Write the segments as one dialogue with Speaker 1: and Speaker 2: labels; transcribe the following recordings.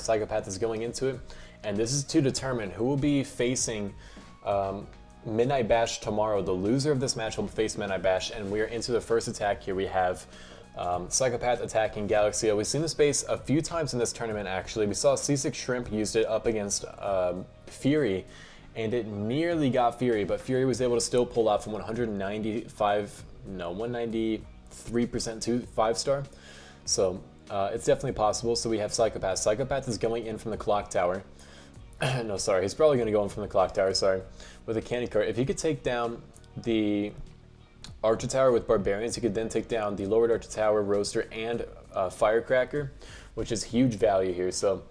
Speaker 1: Psychopath is going into it, and this is to determine who will be facing Midnight Bash tomorrow. The loser of this match will face Midnight Bash, and we're into the first attack here. We have Psychopath attacking Galaxio. We've seen this base a few times in this tournament, actually. We saw C6 Shrimp used it up against Fury, and it nearly got Fury, but Fury was able to still pull out from 193% to 5-star. So it's definitely possible. So we have Psychopath. Psychopath is going in from the clock tower. No, sorry, he's probably going to go in from the clock tower, sorry, with a candy cart. If he could take down the Archer Tower with Barbarians, he could then take down the lowered Archer Tower, Roaster, and Firecracker, which is huge value here. So,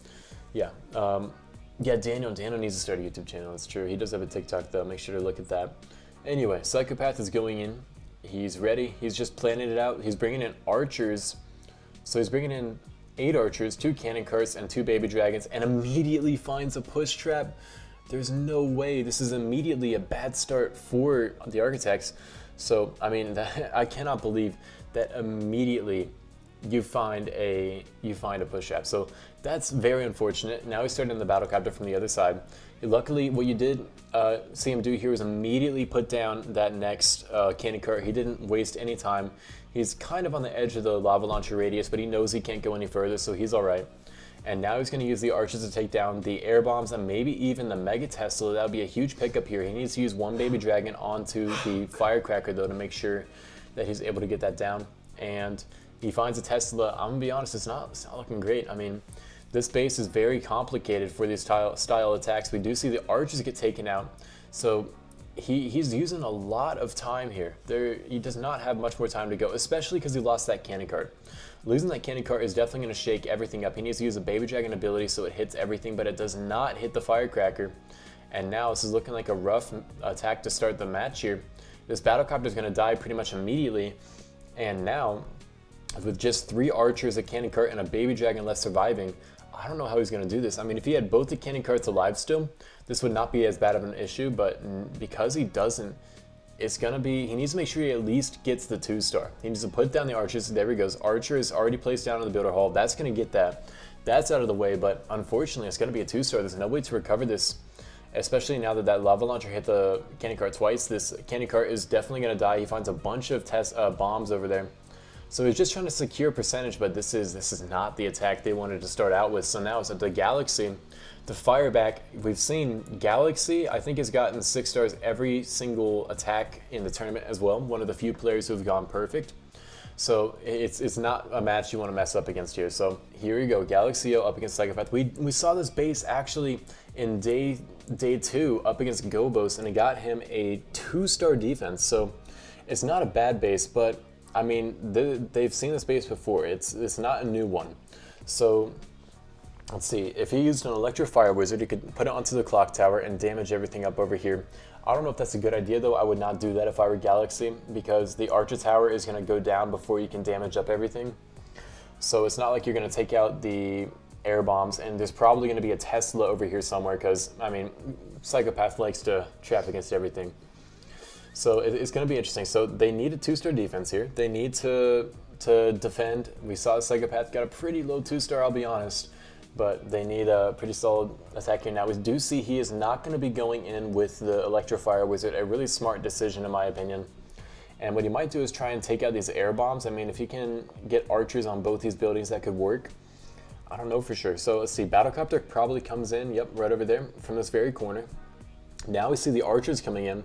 Speaker 1: yeah. Yeah, Daniel needs to start a YouTube channel, it's true. He does have a TikTok, though. Make sure to look at that. Anyway, Psychopath is going in. He's ready. He's just planning it out. He's bringing in archers. So he's bringing in 8 archers, 2 cannon carts, and 2 baby dragons, and immediately finds a push trap. There's no way. This is immediately a bad start for the Architects. So, I mean, I cannot believe that immediately you find a push trap. So that's very unfortunate. Now he's starting the Battlecopter from the other side. Luckily, what you did see him do here was immediately put down that next cannon cart. He didn't waste any time. He's kind of on the edge of the lava launcher radius, but he knows he can't go any further, so he's all right. And now he's going to use the archers to take down the air bombs and maybe even the Mega Tesla. That would be a huge pickup here. He needs to use 1 baby dragon onto the Firecracker, though, to make sure that he's able to get that down. And he finds a Tesla. I'm going to be honest, it's not looking great. I mean, this base is very complicated for these style attacks. We do see the archers get taken out. So he's using a lot of time here. He does not have much more time to go, especially because he lost that cannon cart. Losing that cannon cart is definitely going to shake everything up. He needs to use a baby dragon ability so it hits everything, but it does not hit the Firecracker. And now this is looking like a rough attack to start the match here. This Battlecopter is going to die pretty much immediately. And now, with just 3 archers, a cannon cart, and a baby dragon left surviving, I don't know how he's going to do this. I mean, if he had both the cannon carts alive still, this would not be as bad of an issue, but because he doesn't, it's going to be, he needs to make sure he at least gets the 2-star. He needs to put down the archers. There he goes. Archer is already placed down in the builder hall. That's going to get that. That's out of the way, but unfortunately, it's going to be a 2-star. There's no way to recover this, especially now that that lava launcher hit the cannon cart twice. This cannon cart is definitely going to die. He finds a bunch of bombs over there. So he's just trying to secure percentage, but this is not the attack they wanted to start out with. So now it's at the Galaxy to fire back. We've seen Galaxy, I think, has gotten 6 stars every single attack in the tournament as well. One of the few players who have gone perfect. So it's not a match you want to mess up against here. So here you go, Galaxio up against Psychopath. We saw this base actually in day 2 up against Gobos, and it got him a 2-star defense. So it's not a bad base, but I mean, they've seen this base before. It's not a new one. So let's see. If he used an Electrofire Wizard, he could put it onto the clock tower and damage everything up over here. I don't know if that's a good idea, though. I would not do that if I were Galaxy, because the Archer Tower is going to go down before you can damage up everything. So it's not like you're going to take out the air bombs, and there's probably going to be a Tesla over here somewhere, because, I mean, Psychopath likes to trap against everything. So it's going to be interesting. So they need a 2-star defense here. They need to defend. We saw Psychopath got a pretty low 2-star, I'll be honest. But they need a pretty solid attack here. Now we do see he is not going to be going in with the Electrofire Wizard. A really smart decision, in my opinion. And what he might do is try and take out these air bombs. I mean, if he can get archers on both these buildings, that could work. I don't know for sure. So let's see. Battlecopter probably comes in. Yep, right over there from this very corner. Now we see the archers coming in.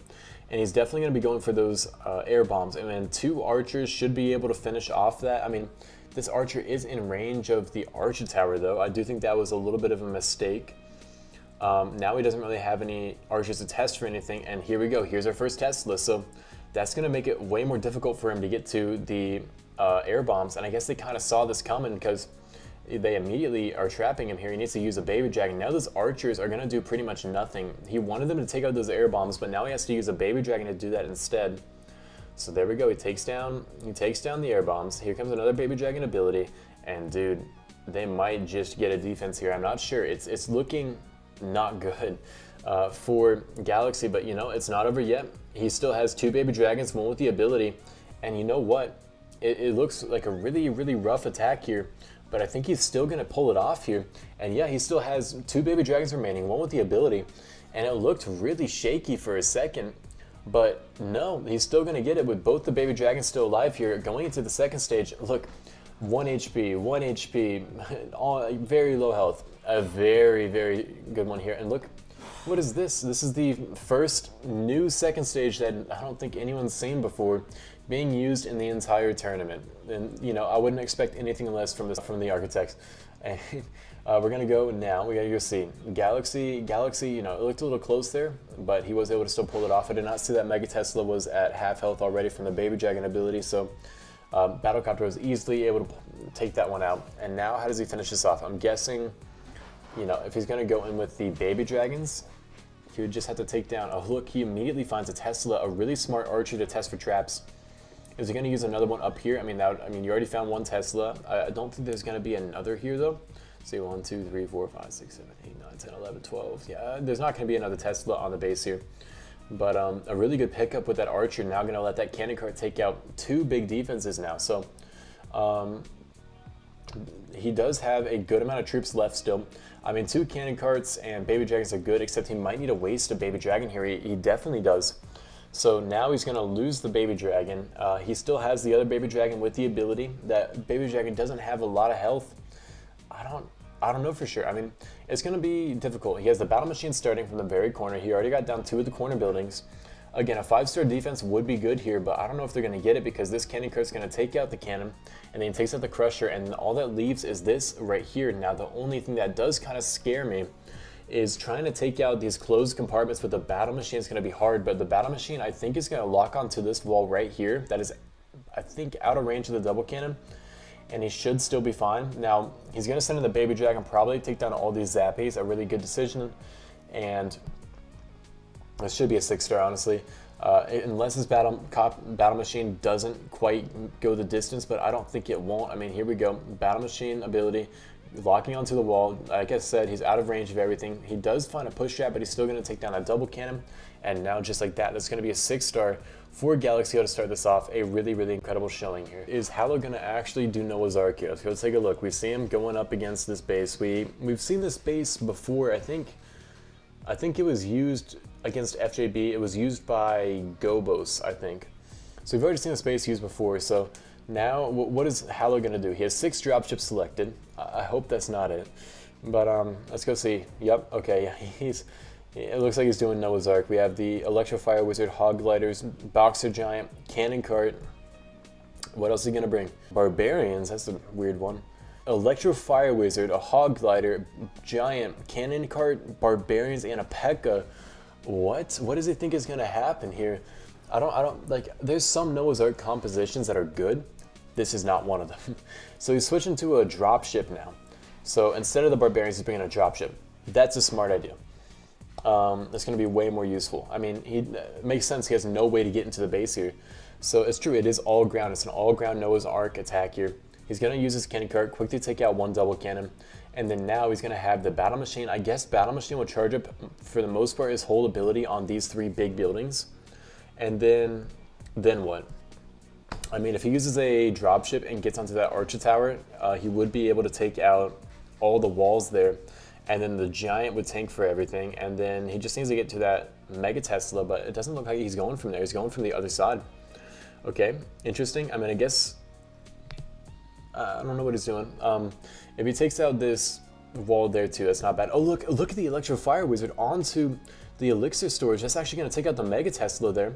Speaker 1: And he's definitely going to be going for those air bombs. And then 2 archers should be able to finish off that. I mean, this archer is in range of the Archer Tower, though. I do think that was a little bit of a mistake. Now he doesn't really have any archers to test for anything. And here we go. Here's our first Tesla. So that's going to make it way more difficult for him to get to the air bombs. And I guess they kind of saw this coming, because they immediately are trapping him here. He needs to use a baby dragon. Now those archers are going to do pretty much nothing. He wanted them to take out those air bombs, but now he has to use a baby dragon to do that instead. So there we go. He takes down the air bombs. Here comes another baby dragon ability, and dude, they might just get a defense here. I'm not sure. It's looking not good for Galaxy, but you know, it's not over yet. He still has 2 baby dragons, 1 with the ability, and you know what? It looks like a really, really rough attack here. but I think he's still going to pull it off here. And yeah, he still has 2 baby dragons remaining, one with the ability, and it looked really shaky for a second, but no, he's still going to get it with both the baby dragons still alive here. Going into the second stage, look, 1 HP, 1 HP, all very low health, a very, very good one here. And look, what is this? This is the first new second stage that I don't think anyone's seen before being used in the entire tournament. And, you know, I wouldn't expect anything less from the architects. And we're going to go now. We got to go see. Galaxy, you know, it looked a little close there, but he was able to still pull it off. I did not see that Mega Tesla was at half health already from the Baby Dragon ability, so Battlecopter was easily able to take that one out. And now how does he finish this off? I'm guessing, you know, if he's going to go in with the Baby Dragons, he would just have to take down a Hook. He immediately finds a Tesla, a really smart archer to test for traps. Is he going to use another one up here? I mean, you already found 1 Tesla. I don't think there's going to be another here, though. See, 1, 2, 3, 4, 5, 6, 7, 8, 9, 10, 11, 12. Yeah, there's not going to be another Tesla on the base here. But a really good pickup with that archer. Now going to let that cannon cart take out 2 big defenses now. So he does have a good amount of troops left still. I mean, 2 cannon carts and baby dragons are good, except he might need to waste a baby dragon here. He definitely does. So now he's going to lose the baby dragon. He still has the other baby dragon with the ability. That baby dragon doesn't have a lot of health. I don't know for sure. I mean, it's going to be difficult. He has the battle machine starting from the very corner. He already got down 2 of the corner buildings. Again, a 5-star defense would be good here, but I don't know if they're going to get it because this cannon cart is going to take out the cannon, and then he takes out the crusher, and all that leaves is this right here. Now, the only thing that does kind of scare me is trying to take out these closed compartments with the battle machine is going to be hard, but the battle machine, I think, is going to lock onto this wall right here. That is, I think, out of range of the double cannon, and he should still be fine. Now, he's going to send in the baby dragon, probably take down all these zappies, a really good decision, and this should be a 6-star, honestly, unless his battle machine doesn't quite go the distance, but I don't think it won't. I mean, here we go, battle machine ability, locking onto the wall. Like I said, he's out of range of everything. He does find a push trap, but he's still going to take down a double cannon. And now, just like that, that's going to be a 6-star for Galaxio to start this off. A really, really incredible showing here. Is Halo going to actually do Noah's Ark here? Let's go take a look. We see him going up against this base. We've seen this base before. I think it was used against FJB. It was used by Gobos, I think. So we've already seen this base used before. So now, what is Halo going to do? He has 6 dropships selected. I hope that's not it. But let's go see. Yep, okay, yeah, it looks like he's doing Noah's Ark. We have the Electrofire Wizard, Hog Gliders, Boxer Giant, Cannon Cart. What else is he going to bring? Barbarians, that's a weird one. Electrofire Wizard, a Hog Glider, Giant, Cannon Cart, Barbarians, and a P.E.K.K.A. What does he think is going to happen here? I don't like, there's some Noah's Ark compositions that are good. This is not one of them. So he's switching to a dropship now. So instead of the Barbarians, he's bringing a dropship. That's a smart idea. It's going to be way more useful. I mean, it makes sense. He has no way to get into the base here. So it's true. It is all ground. It's an all ground Noah's Ark attack here. He's going to use his cannon cart, quickly take out 1 double cannon. And then now he's going to have the battle machine. I guess battle machine will charge up, for the most part, his whole ability on these 3 big buildings. And then what? I mean, if he uses a dropship and gets onto that archer tower, he would be able to take out all the walls there. And then the giant would tank for everything. And then he just needs to get to that Mega Tesla, but it doesn't look like he's going from there. He's going from the other side. Okay, interesting. I mean, I guess, I don't know what he's doing. If he takes out this wall there too, that's not bad. Oh, look at the Electrofire Wizard onto the elixir storage. That's actually going to take out the Mega Tesla there.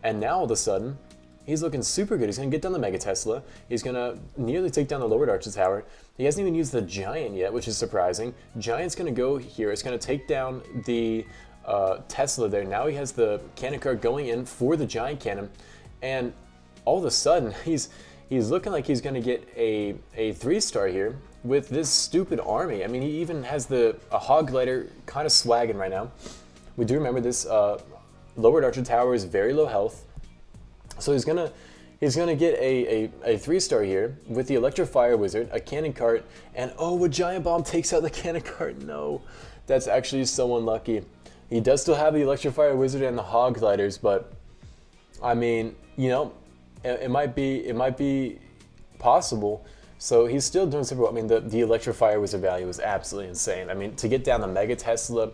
Speaker 1: And now all of a sudden, he's looking super good. He's going to get down the Mega Tesla. He's going to nearly take down the lowered archer tower. He hasn't even used the Giant yet, which is surprising. Giant's going to go here. It's going to take down the Tesla there. Now he has the cannon cart going in for the Giant cannon. And all of a sudden, he's looking like he's going to get a 3-star here with this stupid army. I mean, he even has a Hog Glider kind of swagging right now. We do remember this lowered archer tower is very low health. So he's gonna get a 3-star here with the Electrofire Wizard, a cannon cart, and oh, a giant bomb takes out the cannon cart. No, that's actually so unlucky. He does still have the Electrofire Wizard and the Hog Gliders, but I mean, you know, it might be possible. So he's still doing super well. I mean, the Electrofire Wizard value was absolutely insane. I mean, to get down the Mega Tesla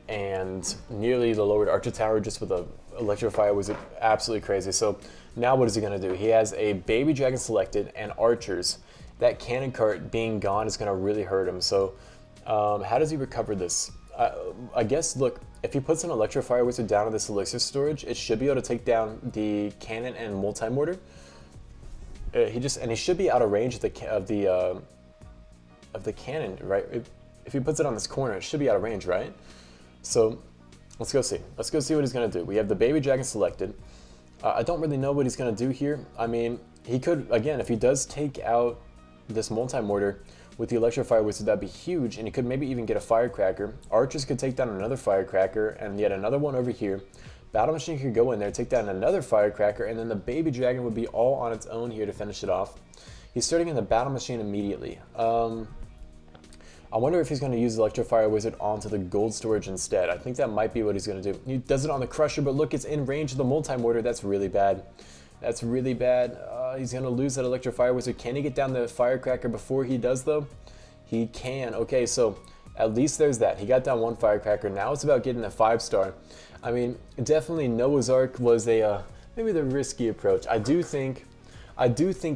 Speaker 1: and nearly the lowered Archer Tower just with a Electrofire was absolutely crazy. So now what is he going to do? He has a Baby Dragon selected and Archers. That cannon cart being gone is going to really hurt him. So how does he recover this? I guess, look, if he puts an Electrofire Wizard down in this Elixir storage, it should be able to take down the cannon and multi-mortar. He should be out of range of the cannon, right? If he puts it on this corner, it should be out of range, right? So let's go see. Let's go see what he's going to do. We have the Baby Dragon selected. I don't really know what he's going to do here. I mean, he could, again, if he does take out this multi-mortar with the Electrofire Wizard, that'd be huge, and he could maybe even get a Firecracker. Archers could take down another Firecracker, and yet another one over here. Battle Machine could go in there, take down another Firecracker, and then the Baby Dragon would be all on its own here to finish it off. He's starting in the Battle Machine immediately. I wonder if he's going to use the Electrofire Wizard onto the gold storage instead. I think that might be what he's going to do. He does it on the Crusher, but look, it's in range of the multi-mortar. That's really bad. That's really bad. He's going to lose that Electrofire Wizard. Can he get down the Firecracker before he does, though? He can. Okay, so at least there's that. He got down one Firecracker. Now it's about getting a 5-star. I mean, definitely Noah's Ark was a maybe the risky approach. I do think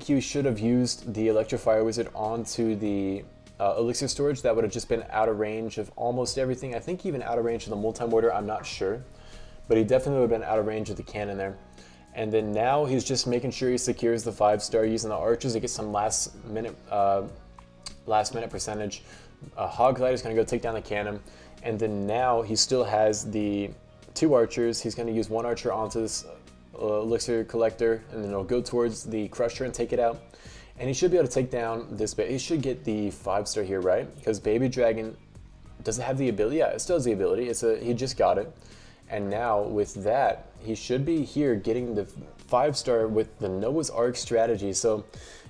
Speaker 1: he should have used the Electrofire Wizard onto the Elixir storage. That would have just been out of range of almost everything. I think even out of range of the multi-mortar, I'm not sure. But he definitely would have been out of range of the cannon there. And then now he's just making sure he secures the 5-star using the Archers to get some last minute percentage. Hog Glider's going to go take down the cannon. And then now he still has the 2 Archers. He's going to use 1 Archer onto this Elixir Collector, and then he'll go towards the Crusher and take it out. And he should be able to take down this, but he should get the 5-star here, right? Because Baby Dragon, does it have the ability? Yeah, it still has the ability. He just got it. And now with that, he should be here getting the 5-star with the Noah's Ark strategy. So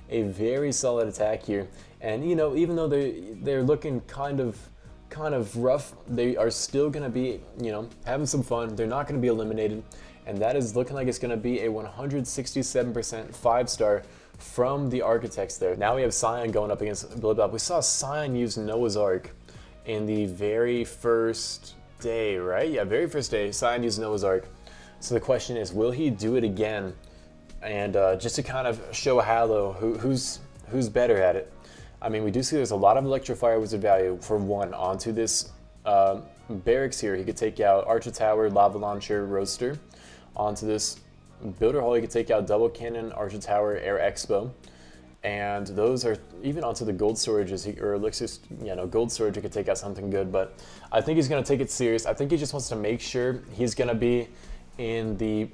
Speaker 1: a very solid attack here. And you know, even though they're looking kind of rough, they are still going to be, you know, having some fun. They're not going to be eliminated. And that is looking like it's going to be a 167% 5-star from the Architects there. Now we have Scion going up against Blibop. We saw Scion use Noah's Ark in the very first day, right? Yeah, very first day, Scion used Noah's Ark. So the question is, will he do it again? And just to kind of show Hallow who's better at it. I mean, we do see there's a lot of Electrofire Wizard value for 1 onto this barracks here. He could take out Archer Tower, Lava Launcher, Roaster. Onto this Builder Hall, he could take out Double Cannon, Archer Tower, Air Expo. And those are even onto the gold storages, or Elixir, you know, gold storage, he could take out something good. But I think he's going to take it serious. I think he just wants to make sure he's going to be in the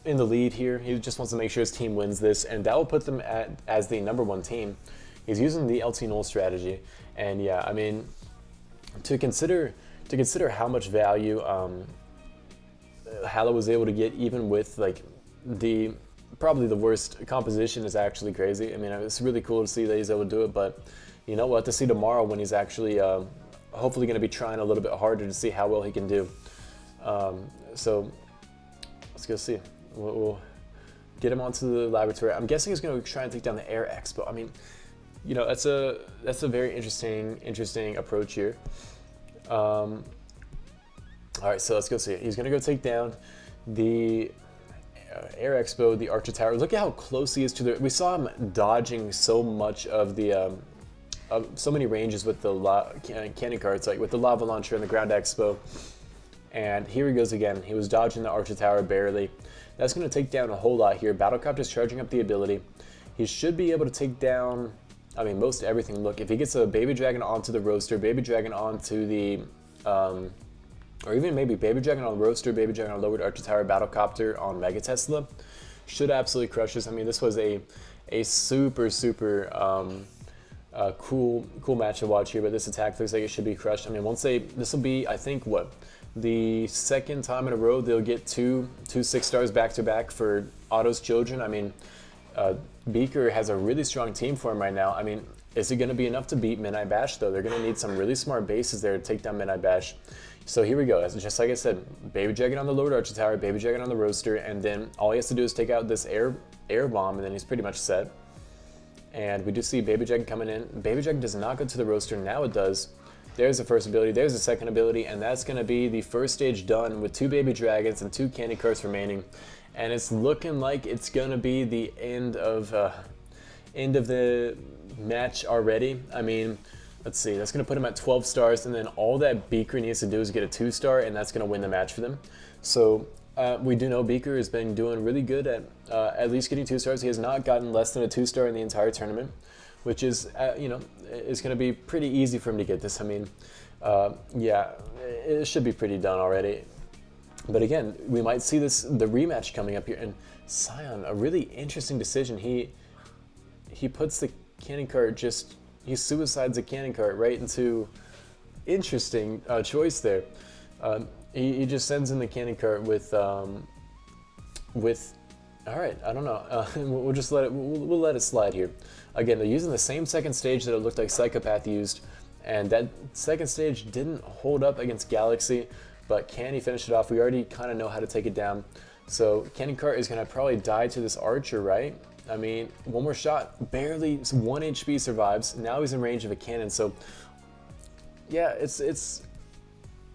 Speaker 1: lead here. He just wants to make sure his team wins this, and that will put them as the #1 team. He's using the LT Null strategy, and yeah, I mean, to consider how much value Hallow was able to get, even with like probably the worst composition, is actually crazy. I mean, it's really cool to see that he's able to do it, but you know, we'll have to see tomorrow when he's actually hopefully going to be trying a little bit harder to see how well he can do. So let's go see. We'll get him onto the laboratory. I'm guessing he's going to try and take down the Air Expo. I mean, you know, that's a very interesting approach here. All right, so let's go see it. He's going to go take down the Air Expo, the Archer Tower. Look at how close he is to the... We saw him dodging so much of the... so many ranges with the cannon carts, like with the Lava Launcher and the Ground Expo. And here he goes again. He was dodging the Archer Tower barely. That's going to take down a whole lot here. Battlecraft is charging up the ability. He should be able to take down, I mean, most everything. Look, if he gets a Baby Dragon onto the Roaster, Baby Dragon onto the... or even maybe Baby Dragon on Roaster, Baby Dragon on Lowered Archer Tower, Battlecopter on Mega Tesla, should absolutely crush this. I mean, this was a super cool match to watch here, but this attack looks like it should be crushed. I mean, this will be, I think, what, the second time in a row they'll get two 6-stars back to back for Otto's Children. I mean, Beaker has a really strong team for him right now. I mean, is it going to be enough to beat Midnight Bash, though? They're going to need some really smart bases there to take down Midnight Bash. So here we go. Just like I said, Baby Dragon on the Lowered Archer Tower, Baby Dragon on the Roaster, and then all he has to do is take out this air bomb, and then he's pretty much set. And we do see Baby Dragon coming in. Baby Dragon does not go to the roaster. Now it does. There's the first ability. There's the second ability. And that's going to be the first stage done with 2 Baby Dragons and 2 candy carts remaining. And it's looking like it's going to be the end of the match already. I mean, let's see. That's going to put him at 12 stars. And then all that Beaker needs to do is get a 2-star. And that's going to win the match for them. So we do know Beaker has been doing really good at least getting 2 stars. He has not gotten less than a 2-star in the entire tournament, which is, is going to be pretty easy for him to get this. I mean, yeah, it should be pretty done already. But again, we might see the rematch coming up here. And Scion, a really interesting decision. He puts the cannon cart he suicides the cannon cart right into interesting choice there. He just sends in the cannon cart with all right, I don't know. We'll just we'll let it slide here. Again, they're using the same second stage that it looked like Psychopath used, and that second stage didn't hold up against Galaxy, but can he finish it off? We already kind of know how to take it down. So cannon cart is going to probably die to this archer, right? I mean, one more shot, barely 1 HP survives. Now he's in range of a cannon, so yeah, it's it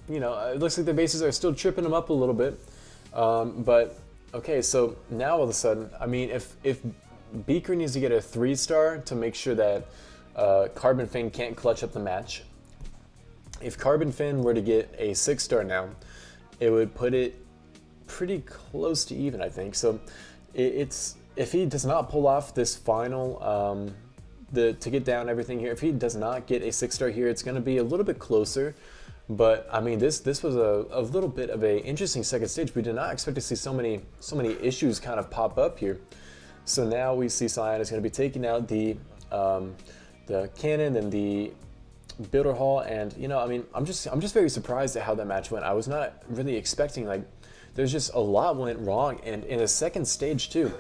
Speaker 1: looks like the bases are still tripping him up a little bit. But okay, so now all of a sudden, I mean, if Beaker needs to get a 3-star to make sure that Carbon Fin can't clutch up the match. If Carbon Fin were to get a 6-star now, it would put it pretty close to even, I think. So if he does not pull off this final, to get down everything here, if he does not get a 6-star here, it's going to be a little bit closer. But I mean, this was a little bit of a interesting second stage. We did not expect to see so many issues kind of pop up here. So now we see Scion is going to be taking out the cannon and the builder hall, and I mean, I'm just very surprised at how that match went. I was not really expecting, like, there's just a lot went wrong, and in the second stage too.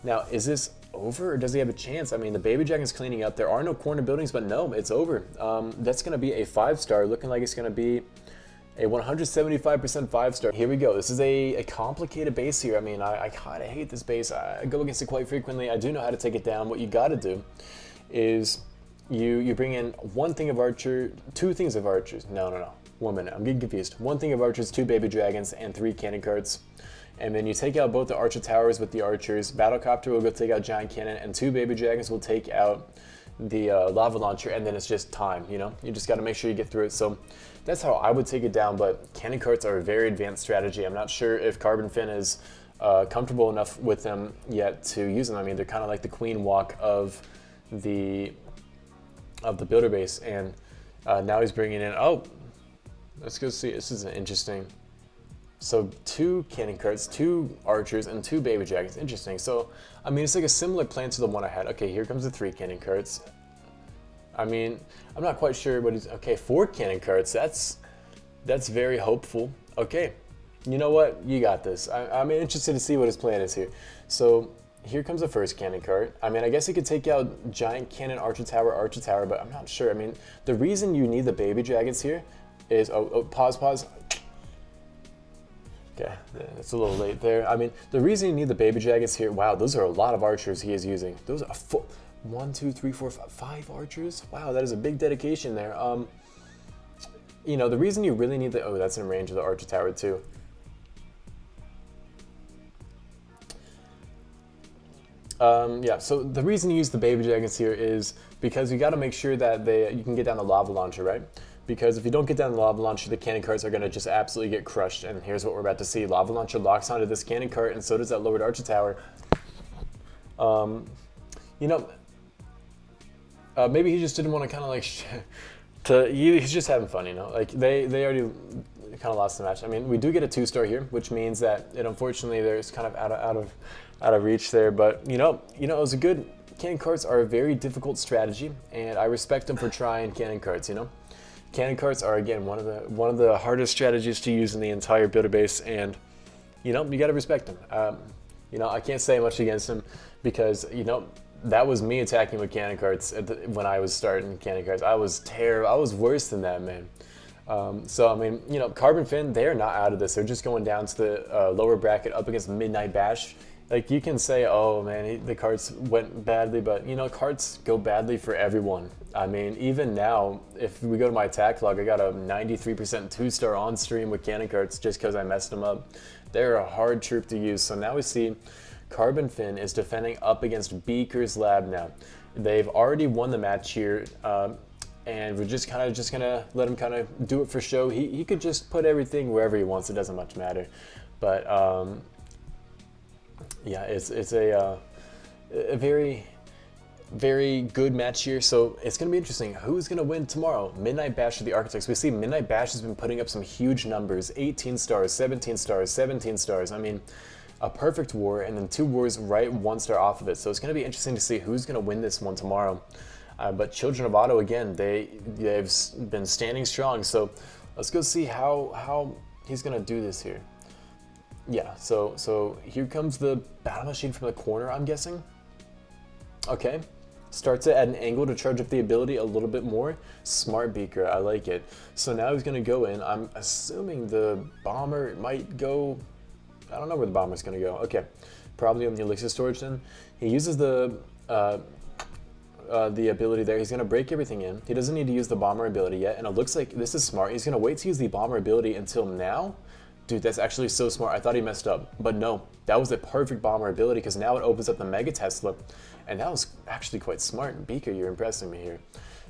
Speaker 1: Now, is this over, or does he have a chance? I mean, the Baby Dragon's cleaning up. There are no corner buildings, but no, it's over. That's going to be a 5-star, looking like it's going to be a 175% 5-star. Here we go. This is a complicated base here. I mean, I kind of hate this base. I go against it quite frequently. I do know how to take it down. What you got to do is you bring in 1 thing of archer, 2 things of archers. No. 1 minute. I'm getting confused. 1 thing of archers, 2 Baby Dragons, and 3 cannon carts. And then you take out both the archer towers with the archers. Battlecopter will go take out giant cannon, and 2 Baby Dragons will take out the lava launcher, and then it's just time. You just got to make sure you get through it. So that's how I would take it down. But cannon carts are a very advanced strategy. I'm not sure if Carbon Fin is comfortable enough with them yet to use them. I mean, they're kind of like the queen walk of the builder base, and now he's bringing in. Oh, let's go see. This is interesting. So 2 cannon carts, 2 archers, and 2 Baby Dragons. Interesting. So, I mean, it's like a similar plan to the one I had. Okay, here comes the 3 cannon carts. I mean, I'm not quite sure what he's... Okay, 4 cannon carts. That's very hopeful. Okay, you know what? You got this. I'm interested to see what his plan is here. So, here comes the first cannon cart. I mean, I guess he could take out giant cannon, archer tower, but I'm not sure. I mean, the reason you need the Baby Dragons here is... Pause. Okay, it's a little late there. I mean, the reason you need the Baby Dragons here, wow, those are a lot of archers he is using. Those are 1, 2, 3, 4, 5 archers? Wow, that is a big dedication there. The reason you really need oh, that's in range of the archer tower too. Yeah, so the reason you use the Baby Dragons here is because you got to make sure that you can get down the lava launcher, right? Because if you don't get down the lava launcher, the cannon carts are going to just absolutely get crushed. And here's what we're about to see. Lava launcher locks onto this cannon cart, and so does that lowered archer tower. Maybe he just didn't want to kind of like... he's just having fun, Like, they already kind of lost the match. I mean, we do get a 2-star here, which means that it unfortunately there's kind of out of reach there. But, it was a good... Cannon carts are a very difficult strategy, and I respect them for trying cannon carts, Cannon carts are, again, one of the hardest strategies to use in the entire builder base, and you got to respect them. I can't say much against them because that was me attacking with cannon carts when I was starting cannon carts. I was terrible. I was worse than that, man. So I mean, Carbon Fin, they're not out of this. They're just going down to the lower bracket up against Midnight Bash, like you can say, oh man, the carts went badly, but you know, carts go badly for everyone. I mean, even now, if we go to my attack log, I got a 93% 2-star on stream with cannon carts just because I messed them up. They're a hard troop to use. So now we see Carbon Fin is defending up against Beaker's Lab now. They've already won the match here, and we're just gonna let him kind of do it for show. He could just put everything wherever he wants. It doesn't much matter, but yeah, it's a very, very good match here. So it's going to be interesting. Who's going to win tomorrow? Midnight Bash or the Architects? We see Midnight Bash has been putting up some huge numbers. 18 stars, 17 stars, 17 stars. I mean, a perfect war, and then 2 wars right 1 star off of it. So it's going to be interesting to see who's going to win this one tomorrow. But Children of Otto, again, they've been standing strong. So let's go see how he's going to do this here. Yeah, so here comes the battle machine from the corner, I'm guessing. Okay, starts it at an angle to charge up the ability a little bit more. Smart Beaker, I like it. So now he's gonna go in. I'm assuming the bomber might go, I don't know where the bomber's gonna go. Okay, probably on the elixir storage then. He uses the ability there. He's gonna break everything in. He doesn't need to use the bomber ability yet, and it looks like this is smart. He's gonna wait to use the bomber ability until now. Dude, that's actually so smart. I thought he messed up, but no, that was a perfect bomber ability because now it opens up the Mega Tesla, and that was actually quite smart. Beaker, you're impressing me here.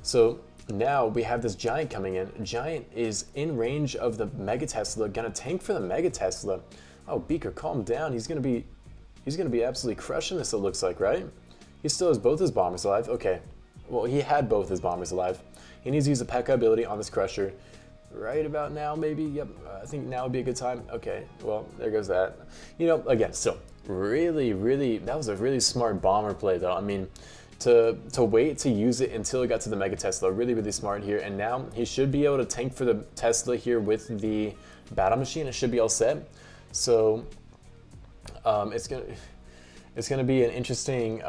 Speaker 1: So now we have this Giant coming in. Giant is in range of the Mega Tesla, gonna tank for the Mega Tesla. Oh, Beaker, calm down. He's gonna be absolutely crushing this. It looks like, right? He still has both his bombers alive. Okay, well, he had both his bombers alive. He needs to use the P.E.K.K.A ability on this Crusher. Right about now, maybe. Yep, I think now would be a good time. Okay, well, there goes that. You know, again, so really, that was a really smart bomber play, though. I mean, to wait to use it until it got to the Mega Tesla, really smart here. And now he should be able to tank for the Tesla here with the battle machine. It should be all set. So it's gonna be an interesting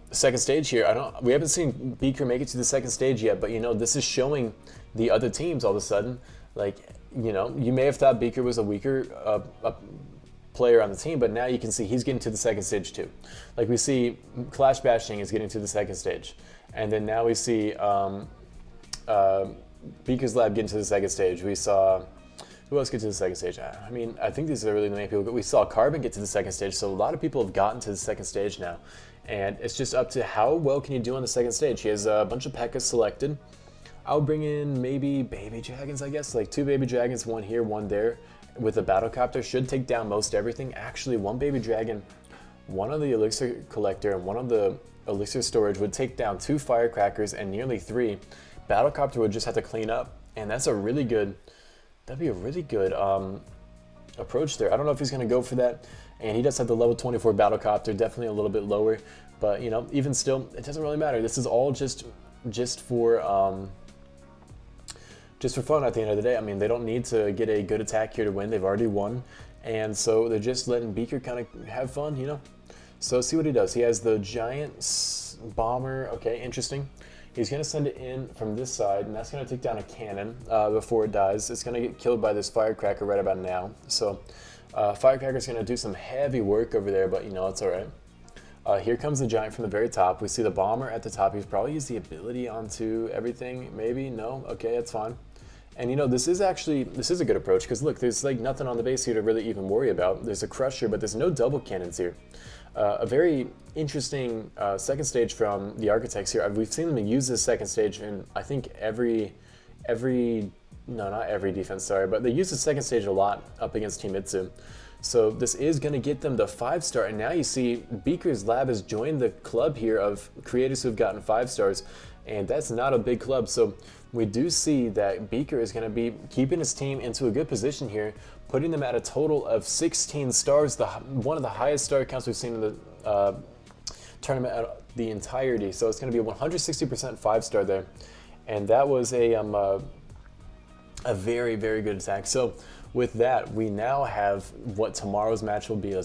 Speaker 1: second stage here. We haven't seen Beaker make it to the second stage yet, but you know, this is showing the other teams all of a sudden, like, you know, you may have thought Beaker was a weaker player on the team, but now you can see he's getting to the second stage too. Like we see Clash Bashing is getting to the second stage, and then now we see Beaker's Lab getting to the second stage. We saw, who else get to the second stage? I mean, I think these are really the main people. We saw Carbon get to the second stage, so a lot of people have gotten to the second stage now, and it's just up to how well can you do on the second stage. He has a bunch of P.E.K.K.A selected. I'll bring in maybe baby dragons, I guess, like 2 baby dragons, 1 here, 1 there, with a battlecopter. Should take down most everything. Actually, 1 baby dragon, 1 of the elixir collector, and 1 of the elixir storage would take down 2 firecrackers and nearly 3. Battlecopter would just have to clean up, and that's a really good, that'd be a really good approach there. I don't know if he's going to go for that, and he does have the level 24 battlecopter, definitely a little bit lower, but you know, even still, it doesn't really matter. This is all just for fun at the end of the day. I mean, they don't need to get a good attack here to win. They've already won. And so they're just letting Beaker kind of have fun, you know? So see what he does. He has the Giant Bomber. Okay, interesting. He's going to send it in from this side, and that's going to take down a cannon before it dies. It's going to get killed by this Firecracker right about now. So Firecracker's going to do some heavy work over there, but you know, it's all right. Here comes the Giant from the very top. We see the Bomber at the top. He's probably used the ability onto everything. Maybe? No? Okay, that's fine. And you know, this is a good approach, because look, there's like nothing on the base here to really even worry about. There's a Crusher, but there's no double cannons here. A very interesting second stage from the Architects here. We've seen them use this second stage in, I think, no, not every defense, sorry, but they use the second stage a lot up against Team Itsu. So this is going to get them the 5-star, and now you see Beaker's Lab has joined the club here of creators who have gotten 5 stars, and that's not a big club. So we do see that Beaker is going to be keeping his team into a good position here, putting them at a total of 16 stars, one of the highest star counts we've seen in the tournament at the entirety. So it's going to be a 160% 5-star there, and that was a very good attack. So with that, we now have what tomorrow's match will be.